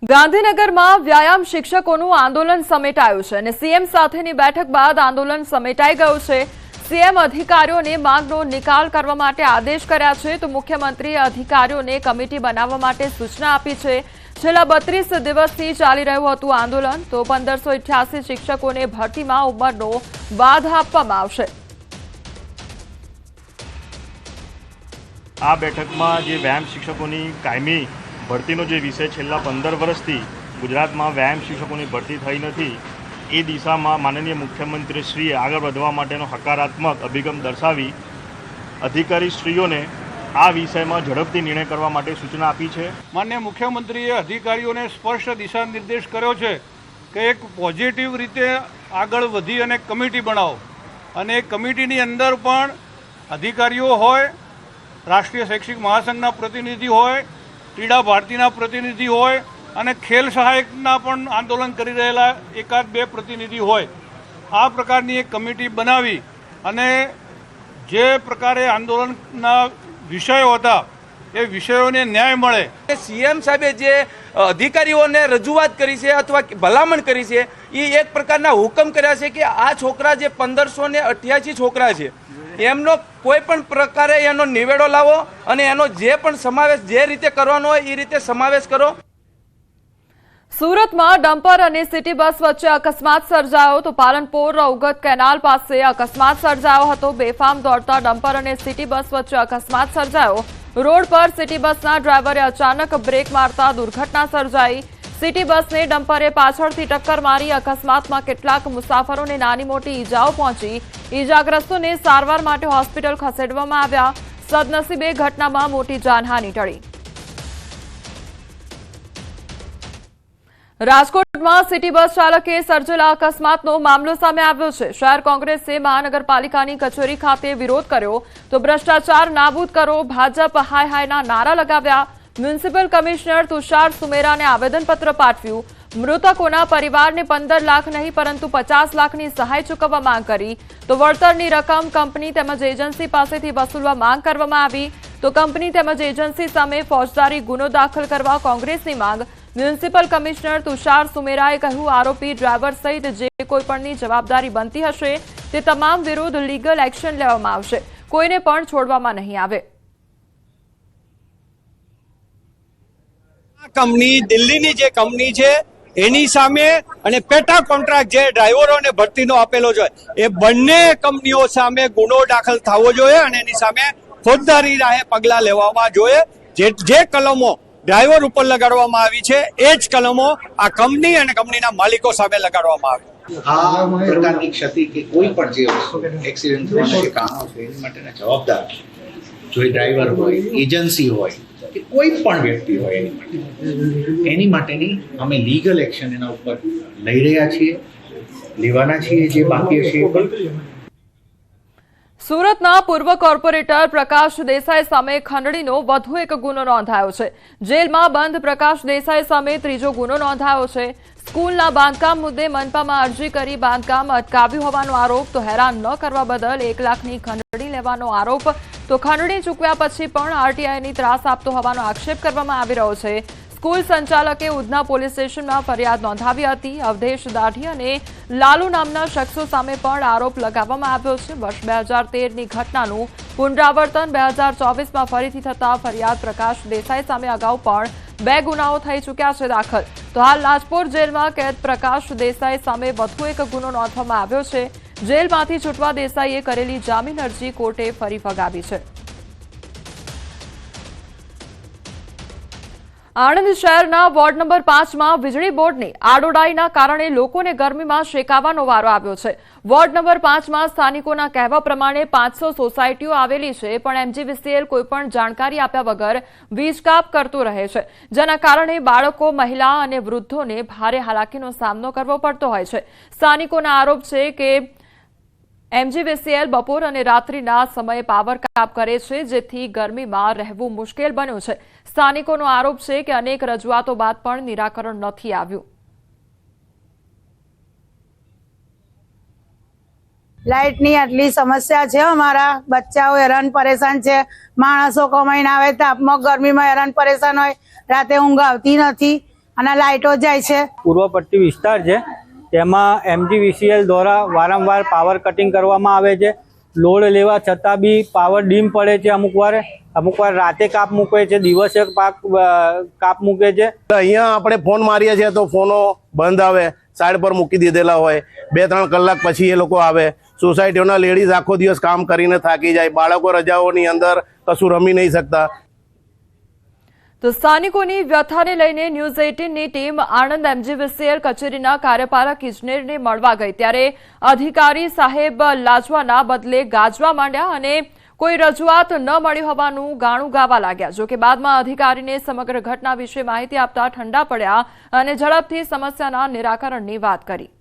ગાંધીનગરમાં વ્યાયામ શિક્ષકોનું આંદોલન સમેટાયું છે અને સીએમ સાથેની બેઠક બાદ આંદોલન સમેટાઈ ગયું છે। સીએમ અધિકારીઓને માંગનો નિકાલ કરવા માટે આદેશ કર્યા છે તો મુખ્યમંત્રીએ અધિકારીઓને કમિટી બનાવવા માટે સૂચના આપી છે। છેલ્લા 32 દિવસથી ચાલી રહ્યું હતું આંદોલન તો 1588 શિક્ષકોને ભરતીમાં ઉંમરનો વાદ આપવામાં આવશે। આ બેઠકમાં જે વ્યાયામ શિક્ષકોની કાયમી ભરતીનો જે વિષય છેલ્લા 15 વર્ષથી ગુજરાતમાં વ્યાયામ શિક્ષકોની ભરતી થઈ નથી એ દિશામાં માનનીય મુખ્યમંત્રીશ્રીએ આગળ વધવા માટેનો હકારાત્મક અભિગમ દર્શાવી અધિકારીશ્રીઓને આ વિષયમાં ઝડપથી નિર્ણય કરવા માટે સૂચના આપી છે। માનનીય મુખ્યમંત્રીએ અધિકારીઓને સ્પષ્ટ દિશા નિર્દેશ કર્યો છે કે એક પોઝિટિવ રીતે આગળ વધી અને કમિટી બનાવો અને એ કમિટીની અંદર પણ અધિકારીઓ હોય, રાષ્ટ્રીય શૈક્ષિક મહાસંઘના પ્રતિનિધિ હોય, ક્રીડા ભારતીના પ્રતિનિધિ હોય અને ખેલ સહાયકના પણ આંદોલન કરી રહેલા એકાદ બે પ્રતિનિધિ હોય। આ પ્રકારની એક કમિટી બનાવી અને જે પ્રકારે આંદોલનના વિષયો હતા એ વિષયોને ન્યાય મળે। સીએમ સાહેબે જે અધિકારીઓને રજૂઆત કરી છે અથવા ભલામણ કરી છે એ એક પ્રકારના હુકમ કર્યા છે કે આ છોકરા જે 1588 છોકરા છે એમનો કોઈ પણ પ્રકારે એનો નિવેડો લાવો અને એનો જે પણ સમાવેશ જે રીતે કરવાનો હોય એ રીતે સમાવેશ કરો। સુરતમાં ડમ્પર અને સિટી બસ વચ્ચે અકસ્માત સર્જાયો તો પાલનપુર રૌગત કેનાલ પાસે અકસ્માત સર્જાયો હતો। બેફામ દોડતા ડમ્પર અને સિટી બસ વચ્ચે અકસ્માત સર્જાયો। રોડ પર સિટી બસના ડ્રાઈવરે અચાનક બ્રેક મારતા દુર્ઘટના સર્જાઈ। સિટી બસને ડમ્પરે પાછળથી ટક્કર મારી અકસ્માતમાં કેટલાક મુસાફરોને નાની મોટી ઈજાઓ પહોંચી। ઈજાગ્રસ્તોને સારવાર માટે હોસ્પિટલ ખસેડવામાં આવ્યા। સદનસીબે ઘટનામાં મોટી જાનહાનિ ટળી। રાજકોટમાં સિટી બસ ચાલકે સર્જેલા અકસ્માતનો મામલો સામે આવ્યો છે। શહેર કોંગ્રેસે મહાનગરપાલિકાની કચેરી ખાતે વિરોધ કર્યો તો ભ્રષ્ટાચાર નાબૂદ કરો, ભાજપ હાય હાયના નારા લગાવ્યા। મ્યુનિસિપલ કમિશનર તુષાર સુમેરાને આવેદનપત્ર પાઠવ્યું। મૃતકોના પરિવારને 15 લાખ નહીં પરંતુ 50 લાખની સહાય ચૂકવવા માંગ કરી તો વળતરની રકમ કંપની તેમજ એજન્સી પાસેથી વસૂલવા માંગ કરવામાં આવી તો કંપની તેમજ એજન્સી સામે ફોજદારી ગુનો દાખલ કરવા કોંગ્રેસની માંગ। મ્યુનિસિપલ કમિશનર તુષાર સુમેરાએ કહ્યું આરોપી ડ્રાઈવર સહિત જે કોઈપણની જવાબદારી બનતી હશે તે તમામ વિરુદ્ધ લીગલ એક્શન લેવામાં આવશે, કોઈને પણ છોડવામાં નહીં આવે। કંપની દિલ્હીની જે કંપની છે એની સામે અને પેટા કોન્ટ્રાક્ટ જે ડ્રાઈવરોને ભરતીનો આપેલો છે એ બંને કંપનીઓ સામે ગુનો દાખલ થવો જોઈએ અને એની સામે ફોજદારી રાહે પગલાં લેવામાં જોઈએ। જે કલમો ડ્રાઈવર ઉપર લગાડવામાં આવી છે એ જ કલમો આ કંપની અને કંપનીના માલિકો સામે લગાડવામાં આવે। આ પ્રકારની ક્ષતિ કે કોઈ પણ જે વસ્તુ એક્સિડન્ટ થવાના જે કારણો છે એની માટેના જવાબદાર જો એ ડ્રાઈવર હોય, એજન્સી હોય કે કોઈ પણ વ્યક્તિ હોય એની માટેની અમે લીગલ એક્શન એના ઉપર લઈ રહ્યા છીએ, લેવાના છીએ। જે બાકી હશે સુરતના પૂર્વ કોર્પોરેટર પ્રકાશ દેસાઈ સામે ખંડણીનો વધુ એક ગુનો નોંધાયો છે। જેલમાં બંધ પ્રકાશ દેસાઈ સામે ત્રીજો ગુનો નોંધાયો છે। સ્કૂલના બાંધકામ મુદ્દે મનપામાં અરજી કરી બાંધકામ અટકાવ્યું હોવાનો આરોપ તો હેરાન ન કરવા બદલ 1 લાખની ખંડણી લેવાનો આરોપ તો ખંડણી ચૂકવ્યા પછી પણ આરટીઆઈની ત્રાસ આપતો હોવાનો આક્ષેપ કરવામાં આવી રહ્યો છે। સ્કૂલ સંચાલકે ઉધના પોલીસ સ્ટેશનમાં ફરિયાદ નોંધાવી હતી। અવધેશ દાઢી અને લાલુ નામના શખ્સો સામે પણ આરોપ લગાવવામાં આવ્યો છે। વર્ષ 2013ની ઘટનાનું પુનરાવર્તન 2024માં ફરીથી થતા ફરિયાદ પ્રકાશ દેસાઈ સામે અગાઉ પણ 2 ગુનાઓ થઈ ચૂક્યા છે દાખલ તો હાલ લાજપોર જેલમાં કેદ પ્રકાશ દેસાઈ સામે વધુ એક ગુનો નોંધવામાં આવ્યો છે। જેલમાંથી છૂટવા દેસાઈએ કરેલી જામીન અરજી કોર્ટે ફરી ફગાવી છે। આણંદ શહેરના વોર્ડ નંબર 5માં વીજળી બોર્ડની આડોડાઈના કારણે લોકોને ગરમીમાં શેકાવાનો વારો આવ્યો છે। વોર્ડ નંબર 5માં સ્થાનિકોના કહેવા પ્રમાણે 500 સોસાયટીઓ આવેલી છે પણ એમજીવીસીએલ કોઈપણ જાણકારી આપ્યા વગર વીજ કાપ કરતું રહે છે, જેના કારણે બાળકો, મહિલા અને વૃદ્ધોને ભારે હાલાકીનો સામનો કરવો પડતો હોય છે। સ્થાનિકોના આરોપ છે કે એમજીવીસીએલ બપોર અને રાત્રિના સમયે પાવર કાપ કરે છે જેથી ગરમીમાં રહેવું મુશ્કેલ બન્યું છે। સ્થાનિકોનો આરોપ છે કે અનેક રજૂઆતો બાદ પણ નિરાકરણ નથી આવ્યું। લાઇટની આટલી સમસ્યા છે। અમારા બચ્ચાઓ હેરાન પરેશાન છે, માણસો કમાઈને આવે તાપમાં ગરમીમાં હેરાન પરેશાન હોય, રાતે ઊંઘ આવતી નથી। અને લાઇટો જાય છે. પૂર્વ પટ્ટી વિસ્તાર છે, તેમાં MGVCL દ્વારા વારંવાર પાવર કટિંગ કરવામાં આવે છે. લોડ લેવા છતાં બી પાવર ડીમ પડે છે. અમુક વાર રાતે કાપ મૂકે છે, દિવસે કાપ મૂકે છે. અહીંયા આપણે ફોન મારીએ છીએ તો ફોનો બંધ આવે, સાઈડ પર મૂકી દીધેલા હોય. 2-3 કલાક પછી એ લોકો આવે. સોસાયટીઓના લેડીઝ આખો દિવસ કામ કરીને થાકી જાય. બાળકો રજાઓની અંદર કશું રમી નહીં શકતા. તો સ્થાનિકોની વ્યથાને લઈને ન્યૂઝ 18ની ટીમ આણંદ MGVCL કચેરીના કાર્યપાલક ઇજનેરને મળવા ગઈ, ત્યારે અધિકારી સાહેબ લાજવાના બદલે ગાજવા માંડ્યા અને કોઈ રજૂઆત ન મળી હોવાનું ગાણું ગાવા લાગ્યા. જોકે બાદમાં અધિકારીને સમગ્ર ઘટના વિશે માહિતી આપતા ઠંડા પડ્યા અને ઝડપથી સમસ્યાના નિરાકરણની વાત કરી.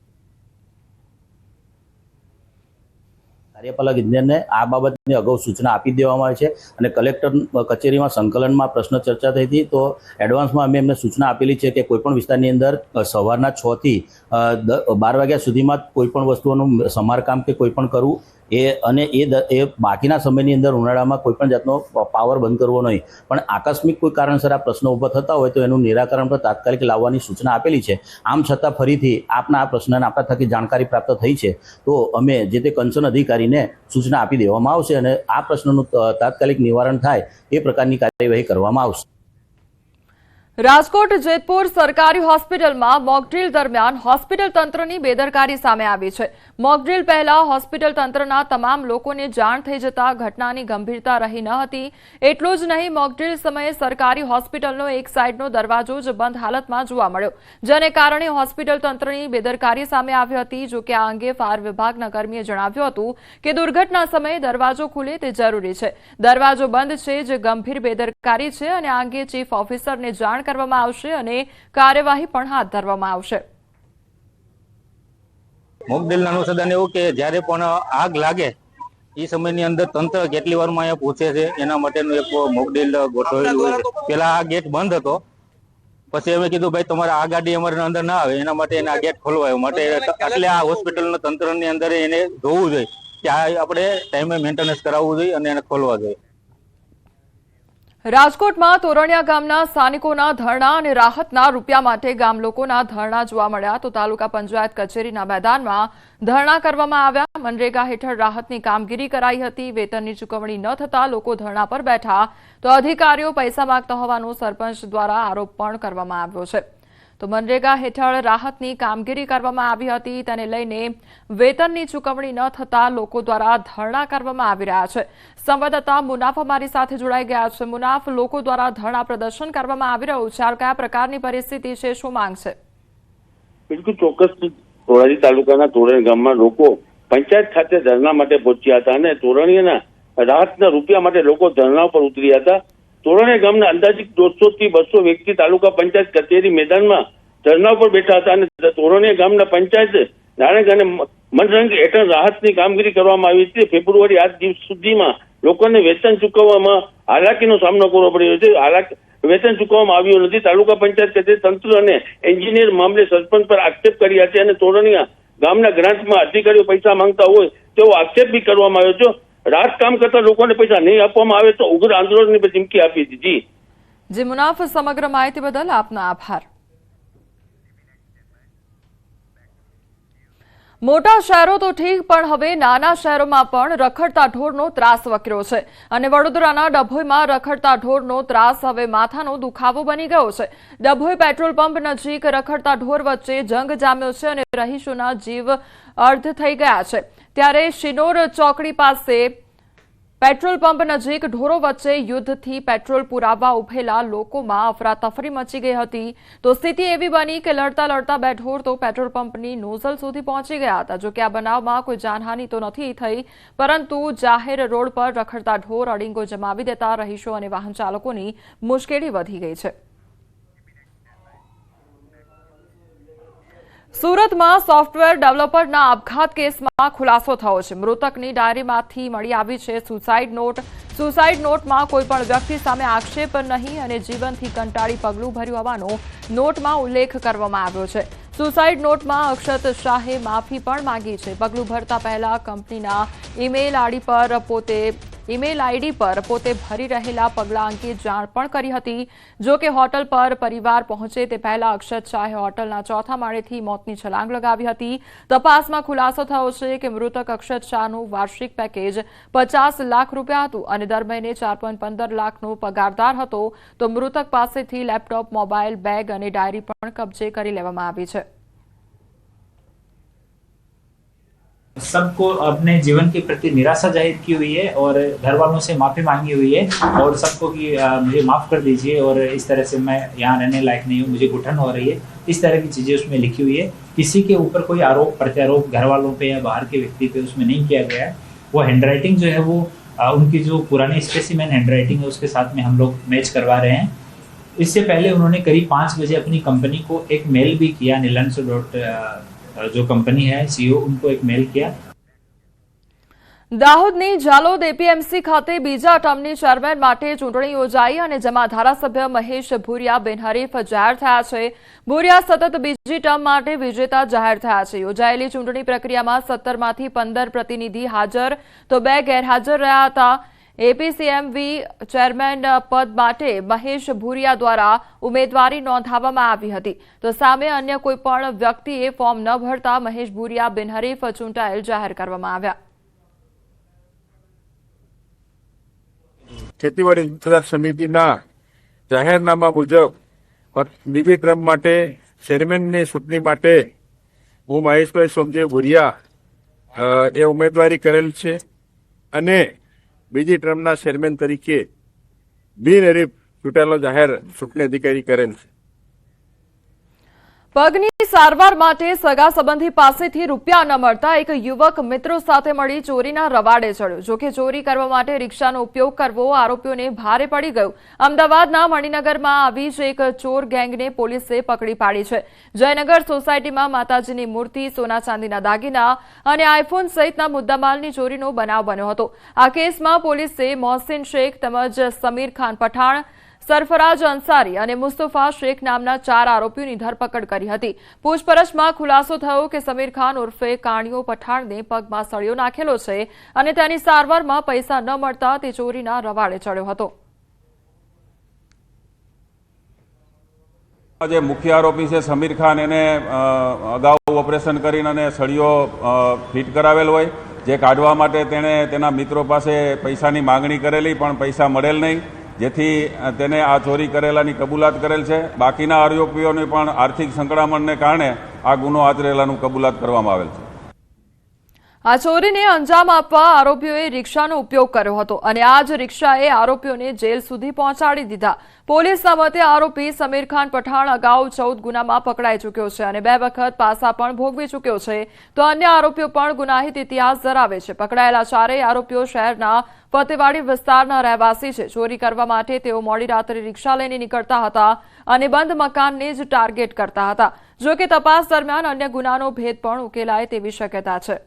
કાર્યપાલક ઇજનેરને આ બાબતની અગાઉ સૂચના આપી દેવામાં આવી છે અને કલેક્ટર કચેરીમાં સંકલનમાં પ્રશ્ન ચર્ચા થઈ હતી. તો એડવાન્સમાં અમે એમને સૂચના આપેલી છે કે કોઈપણ વિસ્તારની અંદર સવારના 6 થી 12 વાગ્યા સુધીમાં કોઈપણ વસ્તુઓનું સમારકામ કે કોઈપણ કરવું એ બાકીના સમયની અંદર ઉનાળામાં કોઈપણ જાતનો પાવર બંધ કરવો નહીં. પણ આકસ્મિક કોઈ કારણસર આ પ્રશ્નો ઊભા થતા હોય તો એનું નિરાકરણ પર તાત્કાલિક લાવવાની સૂચના આપેલી છે. આમ છતાં ફરીથી આપના આ પ્રશ્નને આપણા થકી જાણકારી પ્રાપ્ત થઈ છે તો અમે જે તે કન્સર્ન અધિકારીને સૂચના આપી દેવામાં આવશે અને આ પ્રશ્નનું તાત્કાલિક નિવારણ થાય એ પ્રકારની કાર્યવાહી કરવામાં આવશે. રાજકોટ જેતપુર સરકારી હોસ્પિટલમાં મોકડ્રીલ દરમિયાન હોસ્પિટલ તંત્રની બેદરકારી સામે આવી છે. મોકડ્રીલ પહેલા હોસ્પિટલ તંત્રના તમામ લોકોને જાણ થઈ જતા ઘટનાની ગંભીરતા રહી ન હતી. એટલું જ નહીં, મોકડ્રીલ સમયે સરકારી હોસ્પિટલનો એક સાઈડનો દરવાજો જ બંધ હાલતમાં જોવા મળ્યો, જેને કારણે હોસ્પિટલ તંત્રની બેદરકારી સામે આવી હતી. જોકે આ અંગે ફાયર વિભાગના કર્મીએ જણાવ્યું હતું કે દુર્ઘટના સમયે દરવાજો ખુલે તે જરૂરી છે. દરવાજો બંધ છે જે ગંભીર બેદરકારી છે અને આ અંગે ચીફ ઓફિસરને જાણ કરવામાં આવશે અને કાર્યવાહી પણ હાથ ધરવામાં આવશે. મોકડ્રીલના અનુસંધાને એવું કે જ્યારે પણ આગ લાગે એ સમયની અંદર તંત્ર કેટલી વારમાં અહીંયા પહોંચે છે એના માટેનું એક મોકડ્રીલ ગોઠવેલું હોય છે. પેલા આ ગેટ બંધ હતો, પછી અમે કીધું ભાઈ તમારે આ ગાડી અમારે અંદર ના આવે, એના માટે એને આ ગેટ ખોલવાયો માટે એટલે આ હોસ્પિટલના તંત્રની અંદર એને જોવું જોઈએ કે આ આપણે ટાઈમે મેન્ટેનન્સ કરાવવું જોઈએ અને એને ખોલવા જોઈએ. રાજકોટમાં તોરણિયા ગામના સ્થાનિકોના ધરણા અને રાહતના રૂપિયા માટે ગામ લોકોના ધરણા જોવા મળ્યા. તો તાલુકા પંચાયત કચેરીના મેદાનમાં ધરણા કરવામાં આવ્યા. મનરેગા હેઠળ રાહતની કામગીરી કરાઈ હતી. વેતનની ચૂકવણી ન થતા લોકો ધરણા પર બેઠા, તો અધિકારીઓ પૈસા માંગતા હોવાનો સરપંચ દ્વારા આરોપ પણ કરવામાં આવ્યો છે. તો મનરેગા હેઠળ રાહતની કામગીરી કરવામાં આવી હતી, તેને લઈને વેતનની ચૂકવણી ન થતા લોકો દ્વારા ધરણા કરવામાં આવી રહ્યા છે. સંવાદદાતા મુનાફ અમારી સાથે જોડાઈ ગયા છે. મુનાફ, લોકો દ્વારા ધરણા પ્રદર્શન કરવામાં આવી રહ્યું છે, કયા પ્રકારની પરિસ્થિતિ છે, શું માંગ છે? બિલકુલ ચોક્કસ. ધોરાજી તાલુકાના તોરણી ગામમાં લોકો પંચાયત ખાતે ધરણા માટે પહોંચ્યા હતા અને તોરણીના રાહતના રૂપિયા માટે લોકો ધરણા પર ઉતર્યા હતા. તોરણીયા ગામના અંદાજિત 150 થી 200 વ્યક્તિ તાલુકા પંચાયત કચેરી મેદાનમાં ધરણા પર બેઠા હતા અને તોરણીયા ગામના પંચાયત નાણાક અને મનરેગા હેઠળ રાહતની કામગીરી કરવામાં આવી હતી. ફેબ્રુઆરી આજ દિવસ સુધીમાં લોકોને વેતન ચૂકવવામાં હાલાકીનો સામનો કરવો પડ્યો છે. વેતન ચૂકવવામાં આવ્યું નથી. તાલુકા પંચાયત કચેરી તંત્ર અને એન્જિનિયર મામલે સરપંચ પર આક્ષેપ કર્યા છે અને તોરણીયા ગામના ગ્રાન્ટમાં અધિકારીઓ પૈસા માંગતા હોય તેવો આક્ષેપ બી કરવામાં આવ્યો છે. રાત કામ કરતા લોકોને પૈસા નહીં આપવામાં આવે તો ઉગ્ર આંદોલનની ધમકી આપી હતી. જી મુનાફ, સમગ્ર માહિતી બદલ આપનો આભાર. મોટા શહેરો તો ઠીક, પણ હવે નાના શહેરોમાં પણ રખડતા ઢોરનો ત્રાસ વકર્યો છે અને વડોદરાના ડભોઈમાં રખડતા ઢોરનો ત્રાસ હવે માથાનો દુખાવો બની ગયો છે. ડભોઈ પેટ્રોલ પંપ નજીક રખડતા ઢોર વચ્ચે જંગ જામ્યો છે અને રહીશોના જીવ અર્ધ થઈ ગયા છે. ત્યારે શિનોર ચોકડી પાસે પેટ્રોલ પંપ નજીક ઢોરો વચ્ચે યુદ્ધથી પેટ્રોલ પુરાવવા ઉભેલા લોકોમાં અફરાતફરી મચી ગઈ હતી. તો સ્થિતિ એવી બની કે લડતા લડતા બે ઢોર તો પેટ્રોલ પંપની નોઝલ સુધી પહોંચી ગયા હતા. જોકે આ બનાવમાં કોઈ જાનહાનિ તો નથી થઈ, પરંતુ જાહેર રોડ પર રખડતા ઢોર અડીંગો જમાવી દેતા રહીશો અને વાહન ચાલકોની મુશ્કેલી વધી ગઈ છે. સુરતમાં સોફ્ટવેર ડેવલપરના આપઘાત કેસમાં ખુલાસો થયો છે. મૃતકની ડાયરીમાંથી મળી આવી છે સુસાઇડ નોટ. સુસાઇડ નોટમાં કોઈ પણ વ્યક્તિ સામે આક્ષેપ નહીં અને જીવનથી કંટાળી પગલું ભર્યું હોવાનો નોટમાં ઉલ્લેખ કરવામાં આવ્યો છે. સુસાઇડ નોટમાં અક્ષત શાહે માફી પણ માંગી છે. પગલું ભરતા પહેલા કંપનીના ઈમેલ આઈડી પર પોતે ઈમેલ આઈડી પર પોતે ભરી રહેલા પગલાં અંગે જાણ પણ કરી હતી। જો કે હોટલ પર પરિવાર પહોંચે તે પહેલા અક્ષત શાહે હોટલના ચોથા માળેથી મોતની છલાંગ લગાવી હતી। તપાસમાં ખુલાસો થયો છે કે મૃતક અક્ષત શાહનું વાર્ષિક પેકેજ 50 લાખ રૂપિયા હતું અને દર મહિને 4.15 લાખનો પગારદાર હતો। તો મૃતક પાસેથી લેપટોપ, મોબાઈલ, બેગ અને ડાયરી પણ કબજે કરી લેવામાં આવી છે। सबको अपने जीवन के प्रति निराशा जाहिर की हुई है और घर वालों से माफी मांगी हुई है और सबको कि मुझे माफ कर दीजिए और इस तरह से मैं यहाँ रहने लायक नहीं हूँ, मुझे घुटन हो रही है, इस तरह की चीजें उसमें लिखी हुई है। किसी के ऊपर कोई आरोप प्रत्यारोप घर वालों पे या बाहर के व्यक्ति पे उसमें नहीं किया गया है। वो हैंडराइटिंग जो है वो उनकी जो पुरानी स्पेसिमेन हैंडराइटिंग है उसके साथ में हम लोग मैच करवा रहे हैं। इससे पहले उन्होंने करीब 5 बजे अपनी कंपनी को एक मेल भी किया। नीलांशु जो कंपनी है सीईओ उनको एक मेल किया। દાહોદની જાલોદ એપીએમસી ખાતે બીજા ટર્મની ચેરમેન માટે ચૂંટણી યોજાઈ અને જેમાં ધારાસભ્ય મહેશ ભૂરિયા બિનહરીફ જાહેર થયા છે। ભૂરિયા સતત બીજી ટર્મ માટે વિજેતા જાહેર થયા છે। યોજાયેલી ચૂંટણી પ્રક્રિયામાં 17માંથી 15 પ્રતિનિધિ હાજર તો 2 ગેરહાજર રહ્યા હતા। એપીસીએમવી ચેરમેન પદ માટે મહેશ ભૂરિયા દ્વારા ઉમેદવારી નોંધાવવામાં આવી હતી તો સામે અન્ય કોઈ પણ વ્યક્તિએ ફોર્મ ન ભરતા મહેશ ભૂરિયા બિનહરીફ ચૂંટાયેલ જાહેર કરવામાં આવ્યા। ખેતીવાડી વિકાસ સમિતિના જાહેરનામા મુજબ બીજી ટર્મ માટે ચેરમેનની ચૂંટણી માટે હું મહેશભાઈ સોમજી ભૂરિયા એ ઉમેદવારી કરેલ છે અને બીજી ટર્મના ચેરમેન તરીકે બિનહરીફ ચૂંટાયેલો જાહેર ચૂંટણી અધિકારી કરેલ છે। પગની સારવાર માટે સગા સંબંધી પાસેથી રૂપિયા ન મળતા એક યુવક મિત્રો સાથે મળી ચોરીના રવાડે ચડ્યો। જોકે ચોરી કરવા માટે રિક્ષાનો ઉપયોગ કરવો આરોપીઓને ભારે પડી ગયું। અમદાવાદના મણિનગરમાં આવી જ એક ચોર ગેંગને પોલીસે પકડી પાડી છે। જયનગર સોસાયટીમાં માતાજીની મૂર્તિ, સોના ચાંદીના દાગીના અને આઈફોન સહિતના મુદ્દામાલની ચોરીનો બનાવ બન્યો હતો। આ કેસમાં પોલીસે મોહસિન શેખ તેમજ સમીર ખાન પઠાણ, સરફરાજ અંસારી અને મુસ્તફા શેખ નામના 4 આરોપીઓની ધરપકડ કરી હતી। પૂછપરછમાં ખુલાસો થયો કે સમીર ખાન ઉર્ફે કાણિયો પઠાણને પગમાં સળિયો નાખેલો છે અને તેની સારવારમાં પૈસા ન મળતા તે ચોરીના રવાડે ચડ્યો હતો। જે મુખ્ય આરોપી છે સમીર ખાન એને અગાઉ ઓપરેશન કરીને અને સળિયો ફિટ કરાવેલ હોય, જે કાઢવા માટે તેણે તેના મિત્રો પાસે પૈસાની માંગણી કરેલી પણ પૈસા મળેલ નહીં, જેથી તેને આ ચોરી કરેલાની કબૂલાત કરેલ છે। બાકીના આરોપીઓને પણ આર્થિક સંકળામણને કારણે આ ગુનો આચરેલાનું કબૂલાત કરવામાં આવેલ છે। આ ચોરીને અંજામ આપવા આરોપીઓએ રિક્ષાનો ઉપયોગ કર્યો હતો અને આ જ રિક્ષાએ આરોપીઓને જેલ સુધી પહોંચાડી દીધા। પોલીસના મતે આરોપી સમીર ખાન પઠાણ અગાઉ 14 ગુનામાં પકડાઈ ચૂક્યો છે અને 2 વખત પાસા પણ ભોગવી ચૂક્યો છે તો અન્ય આરોપીઓ પણ ગુનાહિત ઇતિહાસ ધરાવે છે। પકડાયેલા 4 આરોપીઓ શહેરના ફતેવાડી વિસ્તારના રહેવાસી છે। ચોરી કરવા માટે તેઓ મોડી રાત્રે રિક્ષા લઈને નીકળતા હતા અને બંધ મકાનને જ ટાર્ગેટ કરતા હતા। જો કે તપાસ દરમિયાન અન્ય ગુનાનો ભેદ પણ ઉકેલાય તેવી શક્યતા છે।